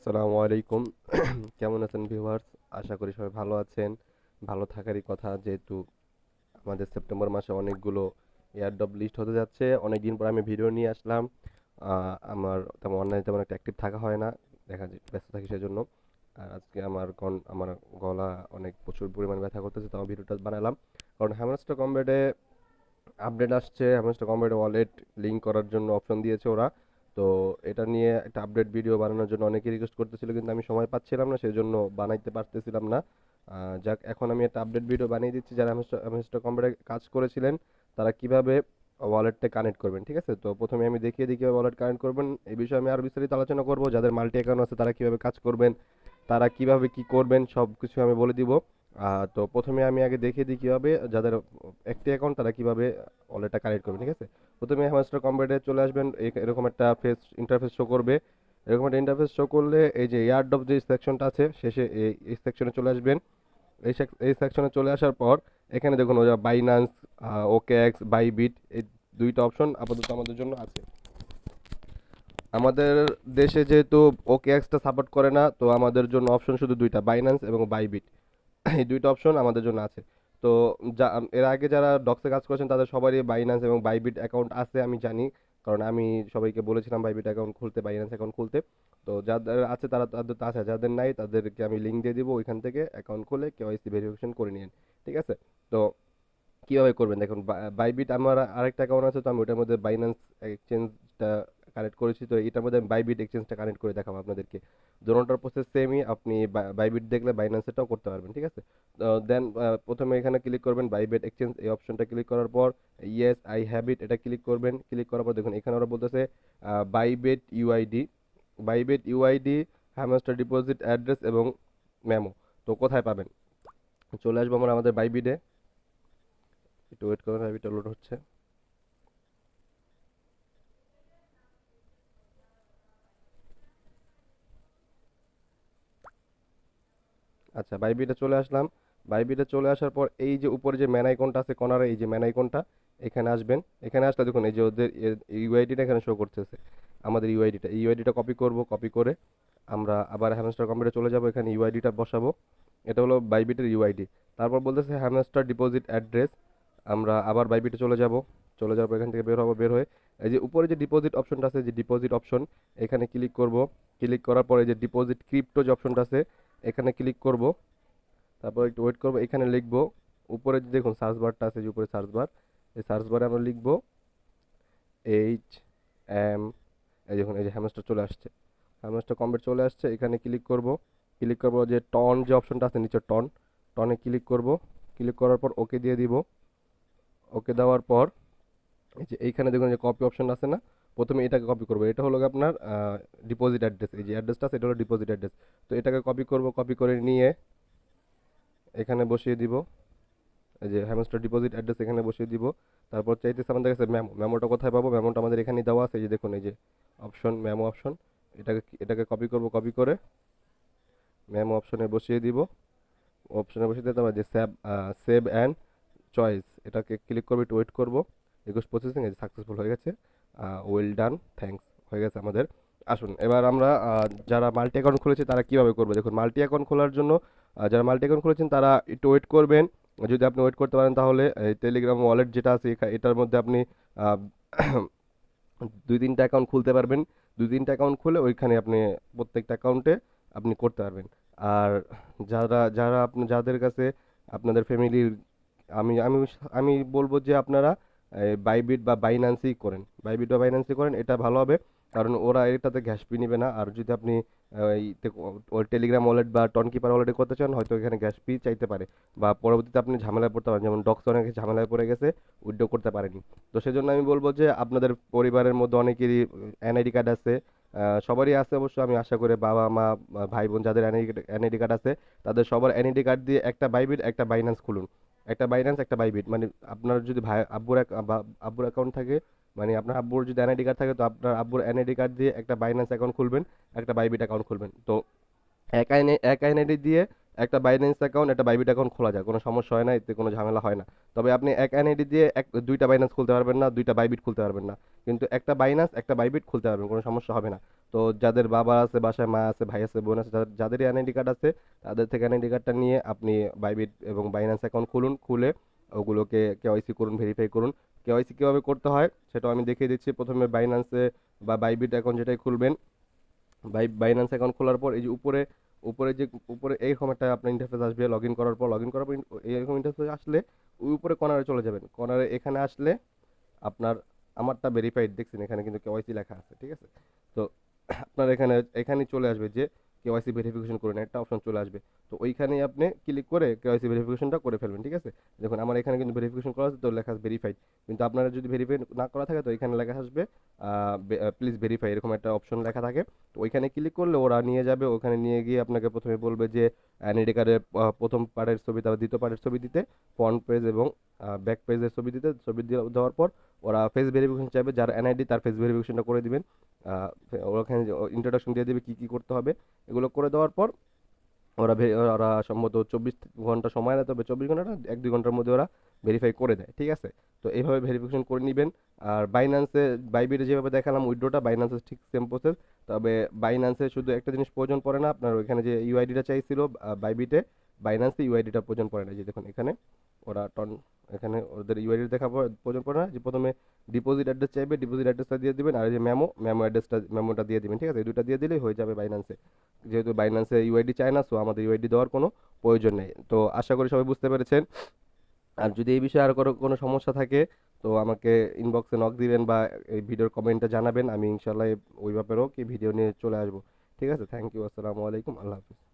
আসসালামু আলাইকুম। কেমন আছেন ভিউয়ার্স? আশা করি সবাই ভালো আছেন। ভালো থাকারই কথা, যেহেতু আমাদের সেপ্টেম্বর মাসে অনেকগুলো এয়ারড্রপ লিস্ট হতে যাচ্ছে। অনেকদিন পর আমি ভিডিও নিয়ে আসলাম। আমার তেমন অনলাইনে তেমন একটা অ্যাক্টিভ থাকা হয় না, দেখা যায় ব্যস্ত থাকি সেজন্য। আর আজকে আমার গলা অনেক প্রচুর পরিমাণে ব্যথা করতেছে, তো আমি ভিডিওটা বানালাম কারণ হ্যামস্টার কমব্যাটে আপডেট আসছে। হ্যামস্টার কমব্যাট ওয়ালেট লিঙ্ক করার জন্য অপশন দিয়েছে ওরা। তো এটা নিয়ে একটা আপডেট ভিডিও বানানোর জন্য অনেকে রিকোয়েস্ট করতেছিল, কিন্তু আমি সময় পাচ্ছিলাম না, সেই জন্য বানাইতে পারতেছিলাম না। যাক, এখন আমি একটা আপডেট ভিডিও বানিয়ে দিচ্ছি। যারা হ্যামস্টার কমব্যাটে কাজ করেছিলেন তারা কিভাবে ওয়ালেটটা কানেক্ট করবেন, ঠিক আছে? তো প্রথমে আমি দেখিয়ে দিই কিভাবে ওয়ালেট কানেক্ট করবেন। এই বিষয়ে আমি আরো বিস্তারিত আলোচনা করব। যাদের মাল্টি অ্যাকাউন্ট আছে তারা কিভাবে কাজ করবেন, তারা কিভাবে কি করবেন, সব কিছু আমি বলে দিব। তো প্রথমে আমি আগে দেখিয়ে দিই কিভাবে যাদের একটি অ্যাকাউন্ট তারা কিভাবে ওয়ালেটটা কানেক্ট করবে, ঠিক আছে? প্রথমে হ্যামস্টার কমব্যাটে চলে আসবেন। এরকম একটা ইন্টারফেস শো করবে। এরকম একটা ইন্টারফেস শো করলে এই যে এয়ারড্রপ যে সেকশনটা আছে শেষে এই সেকশনে চলে আসবেন। এই সেকশনে চলে আসার পর এখানে দেখুন ওই বাইন্যান্স, ওকেএক্স, বাইবিট, এই দুইটা অপশন আপাতত আমাদের জন্য আছে। আমাদের দেশে যেহেতু ওকেএক্সটা সাপোর্ট করে না, তো আমাদের জন্য অপশন শুধু দুইটা, বাইন্যান্স এবং বাইবিট। এই দুইটা অপশন আমাদের জন্য আছে। তো এর আগে যারা ডক্সে কাজ করেছেন তাদের সবারই বাইন্যান্স এবং বাইবিট অ্যাকাউন্ট আছে আমি জানি, কারণ আমি সবাইকে বলেছিলাম বাইবিট অ্যাকাউন্ট খুলতে, বাইন্যান্স অ্যাকাউন্ট খুলতে। তো যাদের আছে তারা তাদের তো আছে, যাদের নাই তাদেরকে আমি লিঙ্ক দিয়ে দিব, ওইখান থেকে অ্যাকাউন্ট খুলে কেওয়াইসি ভেরিফিকেশন করে নিন, ঠিক আছে? তো কিভাবে করবেন দেখুন, বাইবিট আমার আরেকটা অ্যাকাউন্ট আছে, তো আমি ওটার মধ্যে বাইন্যান্স এক্সচেঞ্জটা কানেক্ট করেছি, তো এটার মধ্যে আমি বাইবিট এক্সচেঞ্জটা কানেক্ট করে দেখাবো আপনাদেরকে। দোনোটার প্রসেস সেমই, আপনি বাইবিট দেখলে বাইন্যান্সেরটাও করতে পারবেন, ঠিক আছে? দেন প্রথমে এখানে ক্লিক করবেন বাইবিট এক্সচেঞ্জ, এই অপশনটা ক্লিক করার পর ইয়েস আই হ্যাভ ইট এটা ক্লিক করবেন। ক্লিক করার পর দেখুন এখানে ওরা বলতেছে Bybit UID, Bybit UID, hamster deposit address এবং মেমো। তো কোথায় পাবেন? চলে আসবো আমরা আমাদের বাইবিটে। একটু ওয়েট করুন, বাইবিটটা লোড হচ্ছে। আচ্ছা, বাইবিটে চলে আসলাম। বাইবিটে চলে আসার পর এই যে উপরে যে ম্যান আইকনটা আছে কর্নারে, এই যে ম্যান আইকনটা, এখানে আসবেন। এখানে আসলে দেখুন এই যে ওদের ইউআইডিটা এখানে শো করতেছে, আমাদের ইউআইডিটা কপি করব। কপি করে আমরা আবার হ্যামস্টার কম্পিউটারে চলে যাব, এখানে ইউআইডিটা বসাবো। এটা হলো বাইবিটের ইউআইডি। তারপর বলতেছে হ্যামস্টার ডিপোজিট অ্যাড্রেস। আমরা আবার বাইবিটে চলে যাব। চলে যাওয়ার পর এখান থেকে বের হবো, বের হয়ে এই যে উপরে যে ডিপোজিট অপশনটা আছে, যে ডিপোজিট অপশন, এখানে ক্লিক করব। ক্লিক করার পরে যে ডিপোজিট ক্রিপ্টো যে অপশনটা আছে এখানে ক্লিক করব। তারপর একটু ওয়েট করবো, এখানে লিখবো উপরে যে দেখুন সার্চ বারটা আছে, যে উপরে সার্চ বার, এই সার্চ বারে আমরা লিখবো এইচ এম, এই দেখুন এই যে হ্যামস্টার চলে আসছে, হ্যামস্টার কমপ্লিট চলে আসছে। এখানে ক্লিক করব। ক্লিক করবো যে টন যে অপশনটা আছে নিচে, টনে ক্লিক করব। ক্লিক করার পর ওকে দিয়ে দিব। ওকে দেওয়ার পর এই যে এইখানে দেখুন যে কপি অপশন আছে না, প্রথমে এটাকে কপি করবো। এটা হলো আপনার ডিপোজিট অ্যাড্রেস, এই যে অ্যাড্রেসটা আছে এটা হলো ডিপোজিট অ্যাড্রেস। তো এটাকে কপি করব, কপি করে নিয়ে এখানে বসিয়ে দিব। এই যে হ্যামস্টার ডিপোজিট অ্যাড্রেস এখানে বসিয়ে দিব। তারপর চাইতেছে আমাদের কাছে মেমোটা কোথায় পাবো? মেমোটা আমাদের এখানেই দেওয়া আছে, এই যে দেখুন এই যে অপশন, মেমো অপশন। এটাকে কপি করব, কপি করে মেমো অপশনে বসিয়ে দিব। অপশনে বসিয়ে দিতে হবে যে সেভ অ্যান্ড চয়েস, এটাকে ক্লিক করবো, একটু ওয়েট করবো। রিকোয়েস্ট প্রসেসিং, এই যে সাকসেসফুল হয়ে গেছে। ওয়েল ডান, থ্যাঙ্কস, হয়ে গেছে আমাদের। আসুন এবার আমরা যারা মাল্টি অ্যাকাউন্ট খুলেছে তারা কিভাবে করবে দেখুন। মাল্টি অ্যাকাউন্ট খোলার জন্য যারা মাল্টি অ্যাকাউন্ট খুলেছেন তারা একটু ওয়েট করবেন। যদি আপনি ওয়েট করতে পারেন তাহলে এই টেলিগ্রাম ওয়ালেট যেটা আছে এটার মধ্যে আপনি আহ, দুই তিনটা অ্যাকাউন্ট খুলতে পারবেন। দুই তিনটা অ্যাকাউন্ট খুলে ওইখানে আপনি প্রত্যেকটা অ্যাকাউন্টে আপনি করতে পারবেন। আর যারা যারা আপনি যাদের কাছে আপনাদের ফ্যামিলির, আমি আমি আমি বলবো যে আপনারা বাইবিট বা বাইন্যান্সই করেন, বাইবিট বা বাইন্যান্সই করেন, এটা ভালো হবে। কারণ ওরা এটাতে গ্যাস ফি নিবে না। আর যদি আপনি ওই টেলিগ্রাম ওয়ালেট বা টনকিপার ওয়ালেটে করতে চান, হয়তো এখানে গ্যাস ফি চাইতে পারে, বা পরবর্তীতে আপনি ঝামেলায় পড়তে পারেন, যেমন ডক্স অনেকে ঝামেলায় পড়ে গেছে, উইথড্র করতে পারেনি। তো সেজন্য আমি বলবো যে আপনাদের পরিবারের মধ্যে অনেকেরই এনআইডি কার্ড আছে, সবারই আছে অবশ্য, আমি আশা করি বাবা মা ভাই বোন যাদের এনআইডি কার্ড আছে তাদের সবার এনআইডি কার্ড দিয়ে একটা বাইবিট একটা বাইন্যান্স খুলুন। একটা বাইন্যান্স একটা বাইবিট, মানে আপনার যদি ভাই আব্বুর অ্যাকাউন্ট থাকে, মানে আপনার আব্বুর যদি এনআইডি কার্ড থাকে, তো আপনার আব্বুর এনআইডি কার্ড দিয়ে একটা বাইন্যান্স অ্যাকাউন্ট খুলবেন, একটা বাইবিট অ্যাকাউন্ট খুলবেন। তো এক এনআইডি দিয়ে একটা বাইন্যান্স অ্যাকাউন্ট, একটা বাইবিট অ্যাকাউন্ট খোলা যায়, কোনো সমস্যা হয় না, এতে কোনো ঝামেলা হয় না। তবে আপনি এক এনআইডি দিয়ে দুইটা বাইন্যান্স খুলতে পারবেন না, দুইটা বাইবিট খুলতে পারবেন না। কিন্তু একটা বাইন্যান্স একটা বাইবিট খুলতে পারবেন, কোনো সমস্যা হবে না। তো যাদের বাবা আছে বাসায়, মা আছে, ভাই আছে, বোন আছে, যাদেরই এনআইডি কার্ড আছে, তাদের থেকে এনআইডি কার্ডটা নিয়ে আপনি বাইবিট এবং বাইন্যান্স অ্যাকাউন্ট খুলুন। খুলে ওগুলোকে কেওয়াইসি করুন, ভেরিফাই করুন। কেওয়াইসি কীভাবে করতে হয় সেটাও আমি দেখিয়ে দিচ্ছি। প্রথমে বাইন্যান্সে বা বাইবিট অ্যাকাউন্ট যেটাই খুলবেন, বাইন্যান্স অ্যাকাউন্ট খোলার পর এই যে উপরে উপরে যে উপরে এইরকম একটা আপনার ইন্টারফেস আসবে। লগ ইন করার পর এরকম ইন্টারফেস আসলে ওই উপরে কর্নারে চলে যাবেন। কর্নারে এখানে আসলে আপনার আমারটা ভেরিফাইড দেখছেন, এখানে কিন্তু কেওয়াইসি লেখা আছে, ঠিক আছে? তো আপনার এখানে চলে আসবে যে কেওয়াইসি ভেরিফিকেশন করুন, একটা অপশন চলে আসবে। তো ওইখানেই আপনি ক্লিক করে কেওয়াইসি ভেরিফিকেশনটা করে ফেলবেন, ঠিক আছে? দেখুন আমার এখানে কিন্তু ভেরিফিকেশন করা আছে, তো লেখা আছে ভেরিফাইড। কিন্তু আপনারা যদি ভেরিফাই না করা থাকে তো এখানে লেখা আসবে প্লিজ ভেরিফাই, এরকম একটা অপশন লেখা থাকে। তো ওইখানে ক্লিক করলে ওরা নিয়ে যাবে। ওখানে নিয়ে গিয়ে আপনাকে প্রথমে বলবে যে আইডেন্টি কার্ডের প্রথম পার্টের ছবি, তারপর দ্বিতীয় পার্টের ছবি দিতে, ফ্রন্ট পেজ এবং ব্যাক পেজের ছবি দিতে। দেওয়ার পর ওরা ফেস ভেরিফিকেশন চাইবে, যার এনআইডি তার ফেস ভেরিফিকেশনটা করে দিবেন। ওখানে ইন্ট্রোডাকশন দিয়ে দিবে কী কী করতে হবে। এগুলো করে দেওয়ার পর ওরা সম্ভবত 24 ঘন্টা সময় নেয়, তবে 24 ঘন্টা না, 1-2 ঘন্টার মধ্যে ওরা ভেরিফাই করে দেয়, ঠিক আছে? তো এইভাবে ভেরিফিকেশন করে নেবেন। আর বাইবিটে যেভাবে দেখালাম উইথড্রটা, বাইন্যান্সে ঠিক সেম প্রসেস। তবে বাইন্যান্সে শুধু একটা জিনিস প্রয়োজন পড়ে না, আপনার ওইখানে যে ইউআইডিটা চাইছিল বাইবিটে, বাইন্যান্সে ইউআইডিটা প্রয়োজন পড়ে না। যে দেখুন এখানে ওরা এখানে ওদের ইউআইডি প্রয়োজন পড়ে না। যে প্রথমে ডিপোজিট অ্যাড্রেস চাইবে, ডিপোজিট অ্যাড্রেসটা দিয়ে দিবেন। আর এই যে মেমোটা দিয়ে দিবেন, ঠিক আছে? এই দুটো দিয়ে দিলেই হয়ে যাবে বাইন্যান্সে। যেহেতু বাইন্যান্সে ইউআইডি চায় না, সো আমাদের ইউআইডি দেওয়ার কোনো প্রয়োজন নেই। তো আশা করি সবাই বুঝতে পেরেছেন। আর যদি এই বিষয়ে আর কোনো সমস্যা থাকে তো আমাকে ইনবক্সে নক দিবেন বা এই ভিডিওর কমেন্টে জানাবেন। আমি ইনশাল্লাহ ওই ব্যাপারেও কি ভিডিও নিয়ে চলে আসবো। ঠিক আছে? Thank you. আসসালামু আলাইকুম। আল্লাহ হাফিজ।